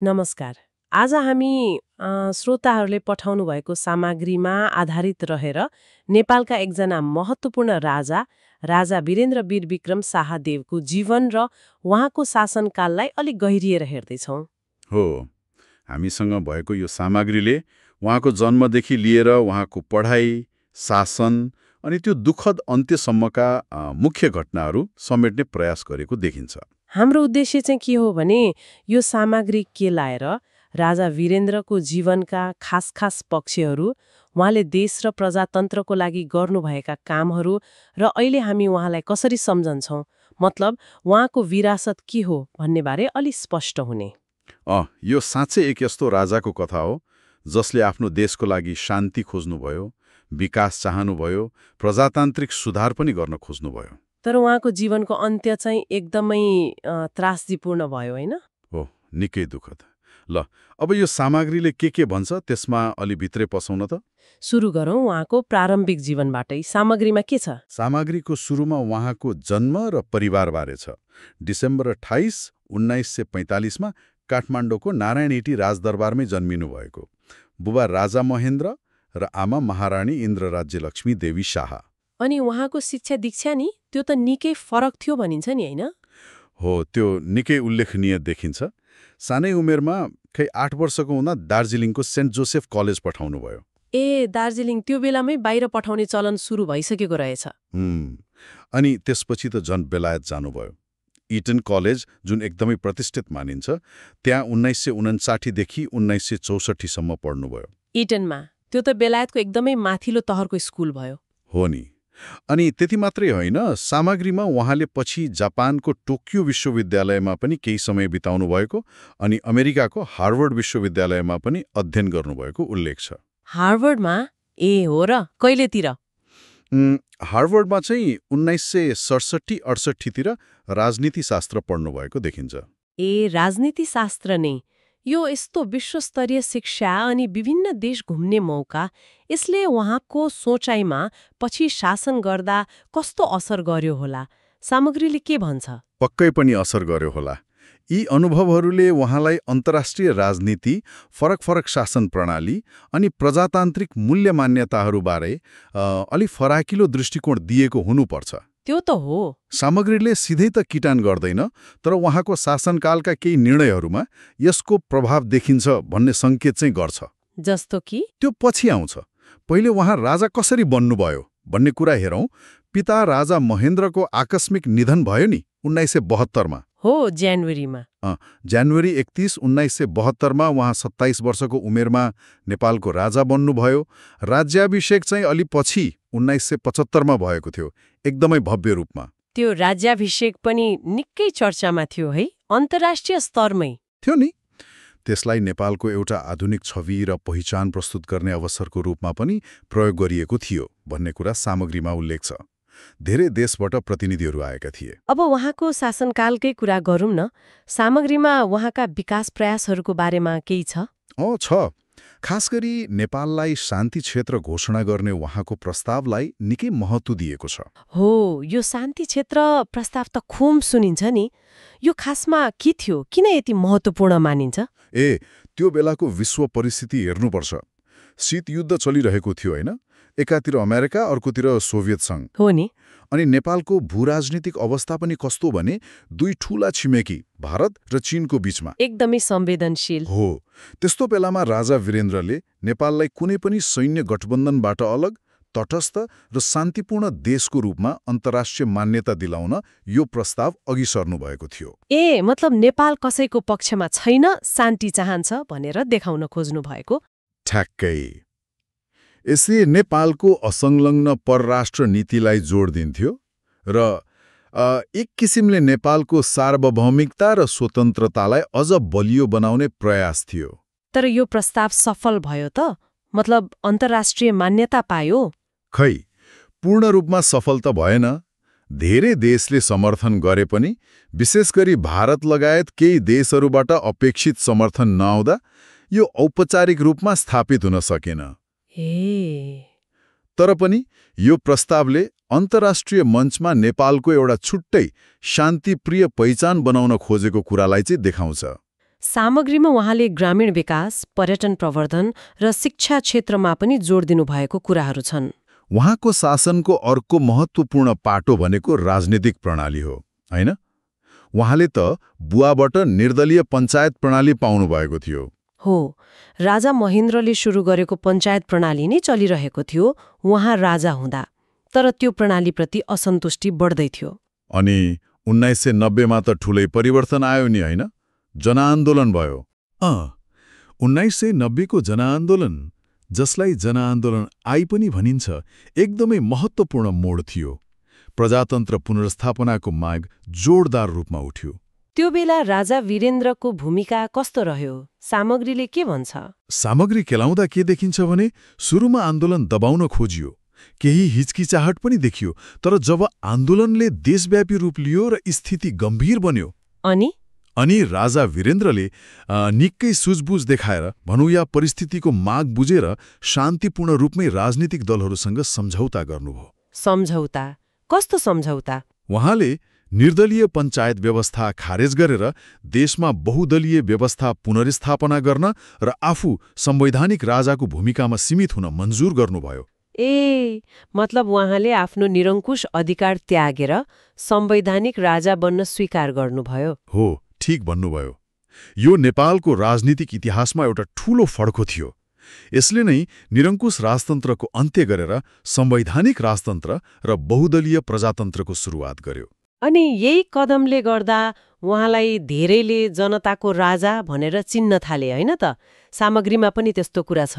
नमस्कार। आज हामी श्रोताहरूले पठाउनु भएको सामग्रीमा आधारित रहेर नेपालका एकजना महत्त्वपूर्ण राजा वीरेन्द्र वीर विक्रम शाहदेवको जीवन र उहाँको शासनकाललाई अलिक गहिरिएर हेर्दैछौँ। हो, हामीसँग भएको यो सामग्रीले उहाँको जन्मदेखि लिएर उहाँको पढाइ, शासन अनि त्यो दुःखद अन्त्यसम्मका मुख्य घटनाहरू समेट्ने प्रयास गरेको देखिन्छ। हाम्रो उद्देश्य चाहिँ के हो भने यो सामग्री केलाएर राजा वीरेन्द्रको जीवनका खास खास पक्षहरू, उहाँले देश र प्रजातन्त्रको लागि गर्नुभएका कामहरू र अहिले हामी उहाँलाई कसरी सम्झन्छौँ, मतलब उहाँको विरासत के हो भन्नेबारे अलि स्पष्ट हुने। यो साँच्चै एक यस्तो राजाको कथा हो जसले आफ्नो देशको लागि शान्ति खोज्नुभयो, विकास चाहनुभयो, प्रजातान्त्रिक सुधार पनि गर्न खोज्नुभयो। तर उहाँको जीवनको अन्त्य चाहिँ एकदमै त्रासदीपूर्ण भयो, होइन? हो, निकै दुःखद। ल, अब यो सामग्रीले के भन्छ त्यसमा अलि भित्रै पसौन त। सुरु गरौँ उहाँको प्रारम्भिक जीवनबाटै। सामग्रीमा के छ? सामग्रीको सुरुमा उहाँको जन्म र परिवारबारे छ। डिसेम्बर 28, 1945मा काठमाडौँको नारायणहिटी राजदरबारमै जन्मिनु भएको। बुबा राजा महेन्द्र र आमा महारानी इन्द्रराज्यलक्ष्मी देवी शाह। अनि उहाँको शिक्षा दीक्षा नि त्यो त निकै फरक थियो भनिन्छ नि, होइन? हो, त्यो निकै उल्लेखनीय देखिन्छ। सानै उमेरमा 8 वर्षको हुँदा दार्जिलिङको सेन्ट जोसेफ कलेज पठाउनुभयो। ए, दार्जिलिङ त्यो बेलामै बाहिर पठाउने चलन सुरु भइसकेको रहेछ। अनि त्यसपछि त झन् बेलायत जानुभयो। इटन कलेज, जुन एकदमै प्रतिष्ठित मानिन्छ, त्यहाँ 1959 देखि 1964सम्म पढ्नुभयो। इटनमा त्यो त बेलायतको एकदमै माथिल्लो तहरको स्कुल भयो। हो नि। अनि त्यति मात्रै होइन, सामग्रीमा उहाँले पछि जापानको टोकियो विश्वविद्यालयमा पनि केही समय बिताउनु भएको अनि अमेरिकाको हार्वर्ड विश्वविद्यालयमा पनि अध्ययन गर्नुभएको उल्लेख छ। हार्वर्डमा? ए हो र, कहिलेतिर? हार्वर्डमा चाहिँ 1967-68तिर राजनीतिशास्त्र पढ्नुभएको देखिन्छ। ए, राजनीतिशास्त्र नै। यो यस्तो विश्वस्तरीय शिक्षा अनि विभिन्न देश घुम्ने मौका, यसले उहाँको सोचाइमा पछि शासन गर्दा कस्तो असर गर्यो होला? सामग्रीले के भन्छ? पक्कै पनि असर गर्यो होला। यी अनुभवहरूले उहाँलाई अन्तर्राष्ट्रिय राजनीति, फरक शासन प्रणाली अनि प्रजातान्त्रिक मूल्य मान्यताहरूबारे अलि फराकिलो दृष्टिकोण दिएको हुनुपर्छ। त्यो त हो। सामग्रीले सिधै त किटान गर्दैन, तर उहाँको शासनकालका केही निर्णयहरूमा यसको प्रभाव देखिन्छ भन्ने सङ्केत चाहिँ गर्छ। जस्तो कि? त्यो पछि आउँछ। पहिले उहाँ राजा कसरी बन्नुभयो भन्ने कुरा हेरौँ। पिता राजा महेन्द्रको आकस्मिक निधन भयो नि 1972मा। हो, जनवरीमा। जनवरी 31, 1972मा उहाँ 27 वर्षको उमेरमा नेपालको राजा बन्नुभयो। राज्याभिषेक चाहिँ अलि पछि 1975मा भएको थियो, एकदमै भव्य रूपमा। त्यो राज्याभिषेक पनि निकै चर्चामा थियो है, अन्तर्राष्ट्रिय स्तरमै थियो नि। त्यसलाई नेपालको एउटा आधुनिक छवि र पहिचान प्रस्तुत गर्ने अवसरको रूपमा पनि प्रयोग गरिएको थियो भन्ने कुरा सामग्रीमा उल्लेख छ। धेरै देशबाट प्रतिनिधिहरू आएका थिए। अब उहाँको शासनकालकै कुरा गरौँ न। सामग्रीमा उहाँका विकास प्रयासहरूको बारेमा केही छ? छ। खास गरी नेपाललाई शान्ति क्षेत्र घोषणा गर्ने उहाँको प्रस्तावलाई निकै महत्त्व दिएको छ। हो, यो शान्ति क्षेत्र प्रस्ताव त खुम सुनिन्छ नि। यो खासमा के थियो? किन यति महत्त्वपूर्ण मानिन्छ? त्यो बेलाको विश्व परिस्थिति हेर्नुपर्छ। शीत युद्ध चलिरहेको थियो, होइन? एकातिर अमेरिका, अर्कोतिर सोभियत सङ्घ। हो नि। अनि नेपालको भूराजनीतिक अवस्था पनि कस्तो भने दुई ठूला छिमेकी भारत र चीनको बीचमा एकदमै संवेदनशील हो। त्यस्तो बेलामा राजा वीरेन्द्रले नेपाललाई कुनै पनि सैन्य गठबन्धनबाट अलग, तटस्थ र शान्तिपूर्ण देशको रूपमा अन्तर्राष्ट्रिय मान्यता दिलाउन यो प्रस्ताव अघि सर्नु भएको थियो। मतलब नेपाल कसैको पक्षमा छैन, शान्ति चाहन्छ भनेर देखाउन खोज्नु भएको। ठ्याक्कै। यसले नेपालको असंलग्न परराष्ट्र नीतिलाई जोड दिन्थ्यो र एक किसिमले नेपालको सार्वभौमिकता र स्वतन्त्रतालाई अझ बलियो बनाउने प्रयास थियो। तर यो प्रस्ताव सफल भयो त? मतलब अन्तर्राष्ट्रिय मान्यता पायो? खै, पूर्ण रूपमा सफल त भएन। धेरै देशले समर्थन गरे पनि, विशेष गरी भारत लगायत केही देशहरूबाट अपेक्षित समर्थन नआउँदा यो औपचारिक रूपमा स्थापित हुन सकेन। तर पनि यो प्रस्तावले अन्तर्राष्ट्रिय मञ्चमा नेपालको एउटा छुट्टै शान्तिप्रिय पहिचान बनाउन खोजेको कुरालाई चाहिँ देखाउँछ। सामग्रीमा उहाँले ग्रामीण विकास, पर्यटन प्रवर्धन र शिक्षा क्षेत्रमा पनि जोड दिनुभएको कुराहरू छन्। उहाँको शासनको अर्को महत्त्वपूर्ण पाटो भनेको राजनीतिक प्रणाली हो, होइन? उहाँले त बुवाबाट निर्दलीय पञ्चायत प्रणाली पाउनुभएको थियो। हो, राजा महेन्द्रले सुरु गरेको पञ्चायत प्रणाली नै चलिरहेको थियो उहाँ राजा हुँदा, तर त्यो प्रणालीप्रति असन्तुष्टि बढ्दै थियो। अनि 1990मा त ठूलै परिवर्तन आयो नि, होइन? जनआन्दोलन भयो। 1990को जनआन्दोलन, जसलाई जनआन्दोलन आई पनि भनिन्छ, एकदमै महत्त्वपूर्ण मोड थियो। प्रजातन्त्र पुनर्स्थापनाको माग जोडदार रूपमा उठ्यो। त्यो बेला राजा वीरेन्द्रको भूमिका कस्तो रह्यो? सामग्रीले के भन्छ? सामग्री केलाउँदा के देखिन्छ भने सुरुमा आन्दोलन दबाउन खोजियो, केही हिचकिचाहट पनि देखियो, तर जब आन्दोलनले देशव्यापी रूप लियो र स्थिति गम्भीर बन्यो अनि राजा वीरेन्द्रले निकै सुझबुझ देखाएर, भनौँ या परिस्थितिको माग बुझेर शान्तिपूर्ण रूपमै राजनीतिक दलहरूसँग सम्झौता गर्नुभयो। सम्झौता? कस्तो सम्झौता? उहाँले निर्दलीय पञ्चायत व्यवस्था खारेज गरेर देशमा बहुदलीय व्यवस्था पुनर्स्थापना गर्न र आफू संवैधानिक राजाको भूमिकामा सीमित हुन मन्जुर गर्नुभयो। मतलब उहाँले आफ्नो निरङ्कुश अधिकार त्यागेर संवैधानिक राजा बन्न स्वीकार गर्नुभयो। हो, ठीक भन्नुभयो। यो नेपालको राजनीतिक इतिहासमा एउटा ठूलो फड्को थियो। यसले नै निरङ्कुश राजतन्त्रको अन्त्य गरेर संवैधानिक राजतन्त्र र बहुदलीय प्रजातन्त्रको सुरुवात गर्यो। अनि यही कदमले गर्दा उहाँलाई धेरैले जनताको राजा भनेर चिन्न थाले, होइन त? सामग्रीमा पनि त्यस्तो कुरा छ।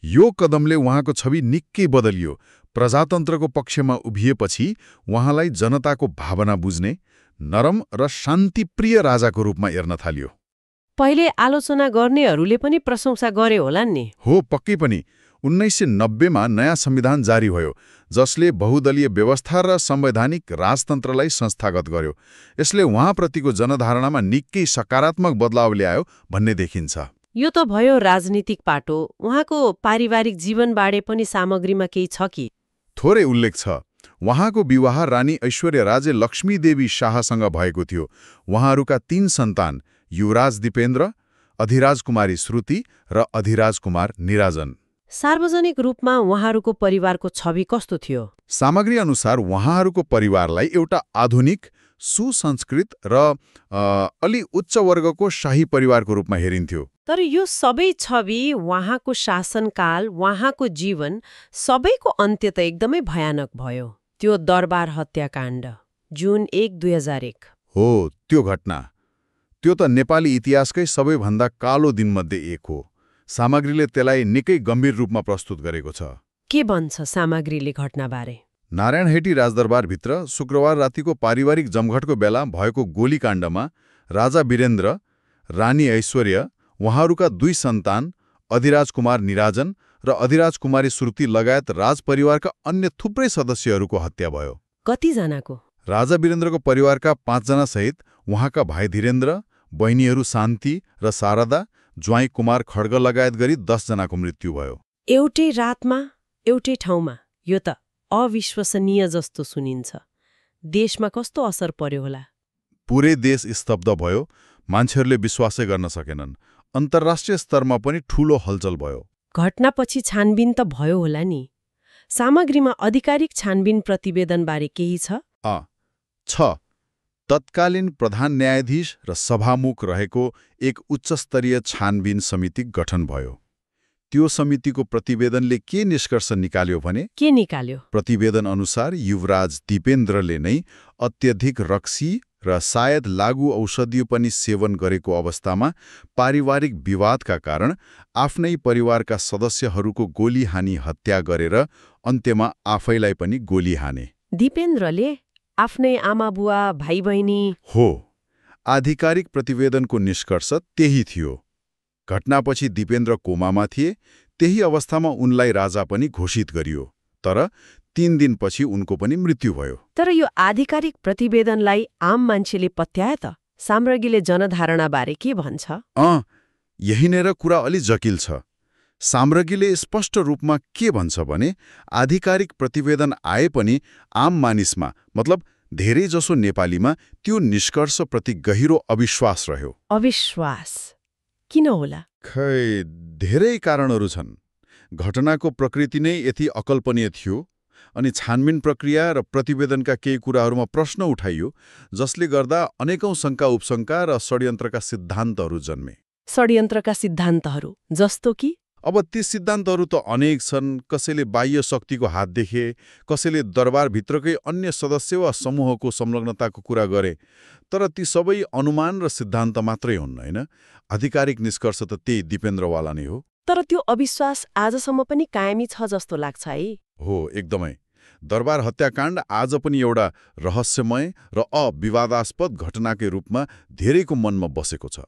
यो कदमले उहाँको छवि निकै बदलियो। प्रजातन्त्रको पक्षमा उभिएपछि उहाँलाई जनताको भावना बुझ्ने, नरम र शान्तिप्रिय राजाको रूपमा हेर्न थालियो। पहिले आलोचना गर्नेहरूले पनि प्रशंसा गरे होला नि? हो, पक्कै पनि। 1990मा नयाँ संविधान जारी भयो, जसले बहुदलीय व्यवस्था र संवैधानिक राजतन्त्रलाई संस्थागत गर्यो। यसले उहाँप्रतिको जनधारणामा निकै सकारात्मक बदलाव ल्यायो भन्ने देखिन्छ। यो त भयो राजनीतिक पाटो। उहाँको पारिवारिक जीवनबारे पनि सामग्रीमा केही छ कि? थोरै उल्लेख छ। उहाँको विवाह रानी ऐश्वर्यराजे लक्ष्मीदेवी शाहसँग भएको थियो। उहाँहरूका 3 सन्तान, युवराज दिपेन्द्र, अधिराज कुमारी श्रुति र अधिराज कुमार निराजन। सार्वजनिक रूपमा उहाँहरूको परिवारको छवि कस्तो थियो? सामग्री अनुसार उहाँहरूको परिवारलाई एउटा आधुनिक, सुसंस्कृत र अलि उच्च वर्गको शाही परिवारको रूपमा हेरिन्थ्यो। तर यो सबै छवि, उहाँको शासनकाल, उहाँको जीवन, सबैको अन्त्य त एकदमै भयानक भयो। त्यो दरबार हत्याकाण्ड, जुन 1, 2001। हो, त्यो घटना। त्यो त नेपाली इतिहासकै सबैभन्दा कालो दिनमध्ये एक हो। सामग्रीले त्यसलाई निकै गम्भीर रूपमा प्रस्तुत गरेको छ। के भन्छ सामग्रीले घटनाबारे? नारायणहिटी राजदरबारभित्र शुक्रबार रातिको पारिवारिक जमघटको बेला भएको गोलीकाण्डमा राजा वीरेन्द्र, रानी ऐश्वर्य, उहाँहरूका 2 सन्तान अधिराज कुमार निराजन र अधिराज कुमारी श्रुति लगायत राजपरिवारका अन्य थुप्रै सदस्यहरूको हत्या भयो। कतिजनाको? राजा वीरेन्द्रको परिवारका 5 जना सहित उहाँका भाइ धीरेन्द्र, बहिनीहरू शान्ति र शारदा, ज्वाइँ कुमार खड्ग लगायत गरी 10 जनाको मृत्यु भयो। एउटै रातमा, एउटै ठाउँमा? यो त अविश्वसनीय जस्तो सुनिन्छ। देशमा कस्तो असर पर्यो होला? पुरै देश स्तब्ध भयो। मान्छेहरूले विश्वासै गर्न सकेनन्। अन्तर्राष्ट्रिय स्तरमा पनि ठूलो हलचल भयो। घटनापछि छानबिन त भयो होला नि? सामग्रीमा आधिकारिक छानबिन प्रतिवेदनबारे केही छ? तत्कालीन प्रधान न्यायाधीश र सभामुख रहेको एक उच्चस्तरीय छानबिन समिति गठन भयो। त्यो समितिको प्रतिवेदनले के निष्कर्ष निकाल्यो भने? के निकाल्यो? प्रतिवेदन अनुसार युवराज दिपेन्द्रले नै अत्यधिक रक्सी र सायद लागू औषधि पनि सेवन गरेको अवस्थामा पारिवारिक विवादका कारण आफ्नै परिवारका सदस्यहरूको गोली हानी हत्या गरेर अन्त्यमा आफैलाई पनि गोली हाने। दिपेन्द्रले आफ्नै आमाबुवा, भाइ बहिनी? हो, आधिकारिक प्रतिवेदनको निष्कर्ष त्यही थियो। घटनापछि दिपेन्द्र कोमामा थिए। त्यही अवस्थामा उनलाई राजा पनि घोषित गरियो, तर 3 दिनपछि उनको पनि मृत्यु भयो। तर यो आधिकारिक प्रतिवेदनलाई आम मान्छेले पत्याए त? साम्राज्ञीले जनधारणाबारे के भन्छ? यहीँनेर कुरा अलि जटिल छ। साम्राज्ञीले स्पष्ट रूपमा के भन्छ भने आधिकारिक प्रतिवेदन आए पनि आम मानिसमा, मतलब धेरैजसो नेपालीमा त्यो निष्कर्षप्रति गहिरो अविश्वास रह्यो। अविश्वास किन होला? खै धेरै कारणहरू छन्। घटनाको प्रकृति नै यति अकल्पनीय थियो, अनि छानबिन प्रक्रिया र प्रतिवेदनका केही कुराहरूमा प्रश्न उठाइयो, जसले गर्दा अनेकौं शङ्का उपशङ्का र षड्यन्त्रका सिद्धान्तहरू जन्मे। षड्यन्त्रका सिद्धान्तहरू जस्तो कि? अब ती सिद्धान्तहरू त अनेक छन्। कसैले बाह्य शक्तिको हात देखे, कसैले दरबारभित्रकै अन्य सदस्य वा समूहको संलग्नताको कुरा गरे। तर ती सबै अनुमान र सिद्धान्त मात्रै हुन्, होइन? आधिकारिक निष्कर्ष त त्यही दिपेन्द्रवाला नै हो। तर त्यो अविश्वास आजसम्म पनि कायमी छ जस्तो लाग्छ है। हो, एकदमै। दरबार हत्याकाण्ड आज पनि एउटा रहस्यमय र अविवादास्पद घटनाकै रूपमा धेरैको मनमा बसेको छ।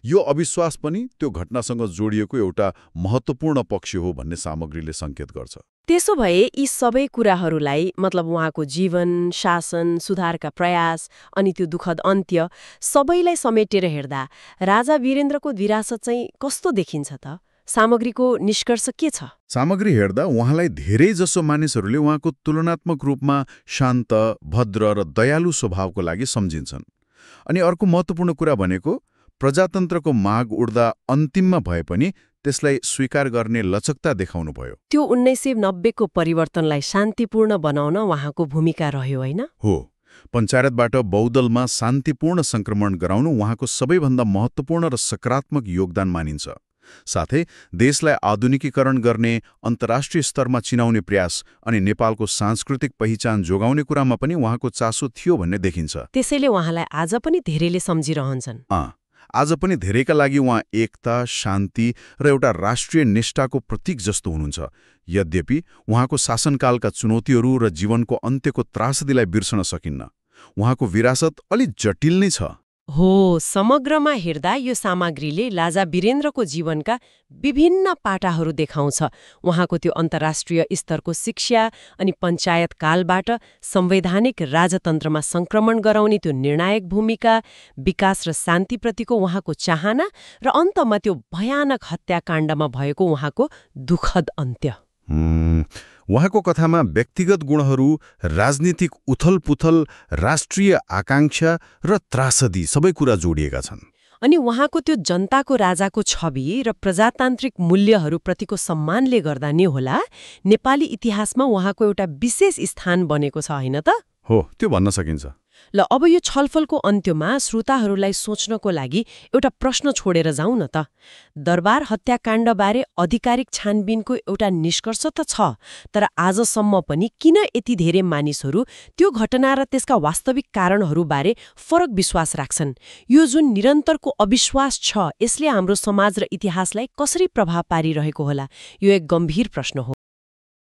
यो अविश्वास पनि त्यो घटनासँग जोडिएको एउटा महत्त्वपूर्ण पक्ष हो भन्ने सामग्रीले सङ्केत गर्छ। त्यसो भए यी सबै कुराहरूलाई, मतलब उहाँको जीवन, शासन, सुधारका प्रयास अनि त्यो दुःखद अन्त्य, सबैलाई समेटेर हेर्दा राजा वीरेन्द्रको विरासत चाहिँ कस्तो देखिन्छ त? सामग्रीको निष्कर्ष के छ? सामग्री हेर्दा उहाँलाई धेरैजसो मानिसहरूले उहाँको तुलनात्मक रूपमा शान्त, भद्र र दयालु स्वभावको लागि सम्झिन्छन्। अनि अर्को महत्त्वपूर्ण कुरा भनेको प्रजातन्त्रको माग उड्दा अन्तिममा भए पनि त्यसलाई स्वीकार गर्ने लचकता देखाउनु भयो। त्यो 1990 को परिवर्तनलाई शान्तिपूर्ण बनाउन उहाँको भूमिका रह्यो, होइन? हो, पञ्चायतबाट बहुदलमा शान्तिपूर्ण सङ्क्रमण गराउनु उहाँको सबैभन्दा महत्त्वपूर्ण र सकारात्मक योगदान मानिन्छ। साथै देशलाई आधुनिकीकरण गर्ने, अन्तर्राष्ट्रिय स्तरमा चिनाउने प्रयास अनि नेपालको सांस्कृतिक पहिचान जोगाउने कुरामा पनि उहाँको चासो थियो भन्ने देखिन्छ। त्यसैले उहाँलाई आज पनि धेरैले सम्झिरहन्छन्। आज पनि धेरैका लागि उहाँ एकता, शान्ति र एउटा राष्ट्रिय निष्ठाको प्रतीक जस्तो हुनुहुन्छ। यद्यपि उहाँको शासनकालका चुनौतीहरू र जीवनको अन्त्यको त्रासदीलाई बिर्सन सकिन्न। उहाँको विरासत अलि जटिल नै छ। हो, समग्रमा हेर्दा यो सामग्रीले राजा वीरेन्द्रको जीवनका विभिन्न पाटाहरू देखाउँछ। उहाँको त्यो अन्तर्राष्ट्रिय स्तरको शिक्षा अनि पञ्चायत कालबाट संवैधानिक राजतन्त्रमा संक्रमण गराउने त्यो निर्णायक भूमिका, विकास र शान्तिप्रतिको उहाँको चाहना र अन्तमा त्यो भयानक हत्याकाण्डमा भएको उहाँको दुःखद अन्त्य। उहाँको कथामा व्यक्तिगत गुणहरू, राजनीतिक उथलपुथल, राष्ट्रिय आकांक्षा र त्रासदी सबै कुरा जोडिएका छन्। अनि उहाँको त्यो जनताको राजाको छवि र प्रजातान्त्रिक मूल्यहरूप्रतिको सम्मानले गर्दा नि होला नेपाली इतिहासमा उहाँको एउटा विशेष स्थान बनेको छ, होइन त? हो, त्यो भन्न सकिन्छ। ल, अब यो छलफलको अन्त्यमा श्रोताहरूलाई सोच्नको लागि एउटा प्रश्न छोडेर जाउँ न त। दरबार हत्याकाण्डबारे आधिकारिक छानबिनको एउटा निष्कर्ष त छ, तर आजसम्म पनि किन यति धेरै मानिसहरू त्यो घटना र त्यसका वास्तविक कारणहरूबारे फरक विश्वास राख्छन्? यो जुन निरन्तरको अविश्वास छ, यसले हाम्रो समाज र इतिहासलाई कसरी प्रभाव पारिरहेको होला? यो एक गम्भीर प्रश्न हो।